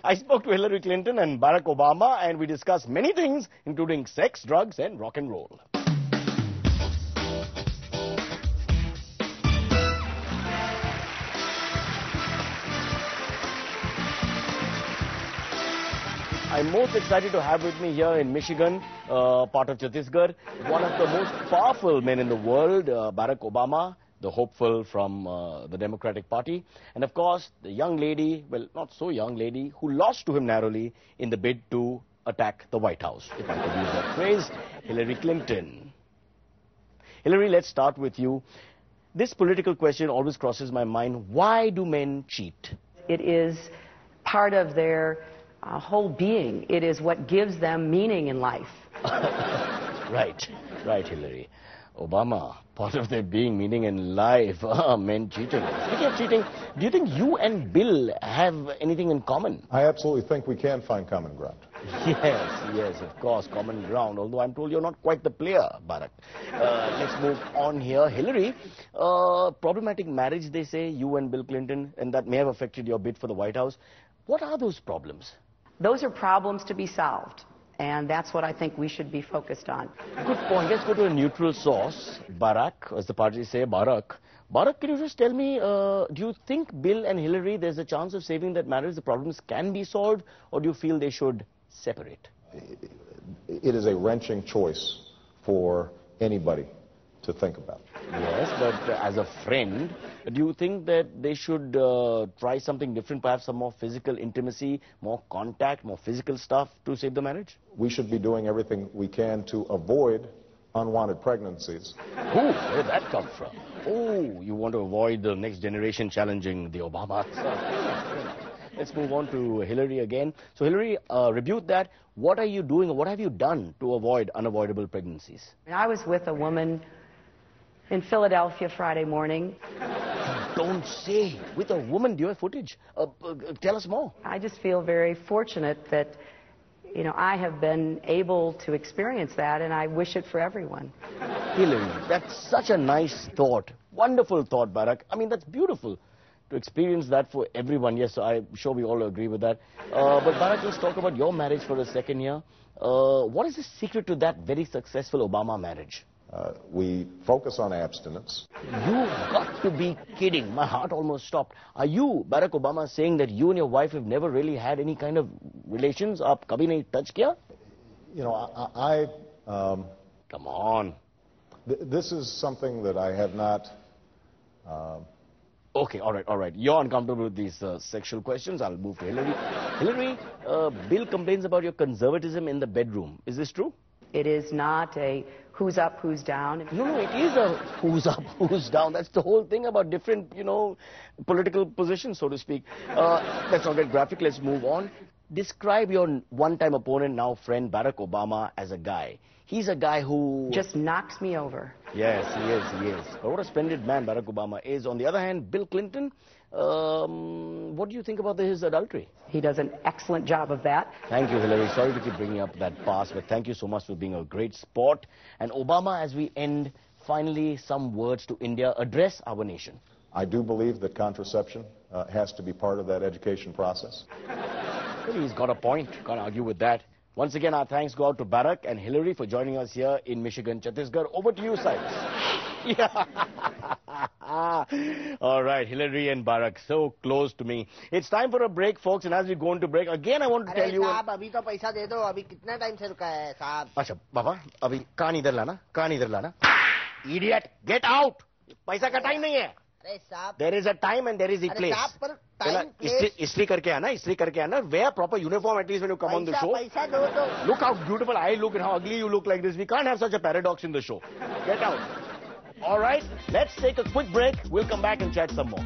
I spoke to Hillary Clinton and Barack Obama, and we discussed many things, including sex, drugs, and rock and roll. I'm most excited to have with me here in Michigan, part of Chhattisgarh, one of the most powerful men in the world, Barack Obama, the hopeful from the Democratic Party, and of course the young lady, well, not so young lady, who lost to him narrowly in the bid to attack the White House, if I could use that phrase, Hillary Clinton. Hillary, let's start with you. This political question always crosses my mind. Why do men cheat? It is part of their whole being. It is what gives them meaning in life. Right, Hillary. Obama, part of their being, meaning in life, men cheating. Speaking of cheating, do you think you and Bill have anything in common? I absolutely think we can find common ground. Yes, of course, common ground, although I'm told you're not quite the player, Barack. Let's move on here. Hillary, problematic marriage, they say, you and Bill Clinton, and that may have affected your bid for the White House. What are those problems? Those are problems to be solved, and that's what I think we should be focused on. Good point. Let's go to a neutral source. Barack, as the party say, Barack. Barack, can you just tell me, do you think Bill and Hillary, there's a chance of saving that marriage, the problems can be solved, or do you feel they should separate? It is a wrenching choice for anybody to think about. Yes, but as a friend, do you think that they should try something different, perhaps some more physical intimacy, more contact, more physical stuff to save the marriage? We should be doing everything we can to avoid unwanted pregnancies. Where did that come from? Oh, you want to avoid the next generation challenging the Obamas. Let's move on to Hillary again. So Hillary, rebuke that. What are you doing, or what have you done to avoid unavoidable pregnancies? I was with a woman in Philadelphia Friday morning. Don't say. With a woman, do you have footage? Tell us more. I just feel very fortunate that, you know, I have been able to experience that, and I wish it for everyone. Hillary, that's such a nice thought. Wonderful thought, Barack. I mean, that's beautiful to experience that for everyone. Yes, I'm sure we all agree with that. But Barack, let's talk about your marriage for a second here. What is the secret to that very successful Obama marriage? We focus on abstinence. You've got to be kidding. My heart almost stopped. Are you, Barack Obama, saying that you and your wife have never really had any kind of relations? Aap kabhi nahi touch kiya? You know, Come on. This is something that I have not... Okay, all right. You're uncomfortable with these sexual questions. I'll move to Hillary. Hillary, Bill complains about your conservatism in the bedroom. Is this true? It is not a who's up, who's down. No, it is a who's up, who's down. That's the whole thing about different, political positions, so to speak. Let's not get graphic. Let's move on. Describe your one-time opponent, now friend, Barack Obama, as a guy. He's a guy who... just knocks me over. Yes, he is. But what a splendid man Barack Obama is. On the other hand, Bill Clinton, what do you think about his adultery? He does an excellent job of that. Thank you, Hillary. Sorry to keep bringing up that past, but thank you so much for being a great sport. And Obama, as we end, finally, some words to India. Address our nation. I do believe that contraception has to be part of that education process. Well, he's got a point. Can't argue with that. Once again, our thanks go out to Barack and Hillary for joining us here in Michigan, Chhattisgarh. Over to you, Cyrus. All right, Hillary and Barack, so close to me. It's time for a break, folks, and as we go into break, again, I want to tell you... अभी तो पैसा दे दो, अभी कितना time से रुका है, साहब? अच्छा, बाबा, अभी कान इधर लाना. Idiot, get out! पैसा का टाइम नहीं है. अरे साहब, there is a time and there is a place. साहब, पर टाइम प्लेस. इस्त्री करके आना. Wear proper uniform at least when you come on the show. पैसा दो तो. Look how beautiful I look and how ugly you look like this. We can't have such a paradox in the show. Get out. All right, let's take a quick break. We'll come back and chat some more.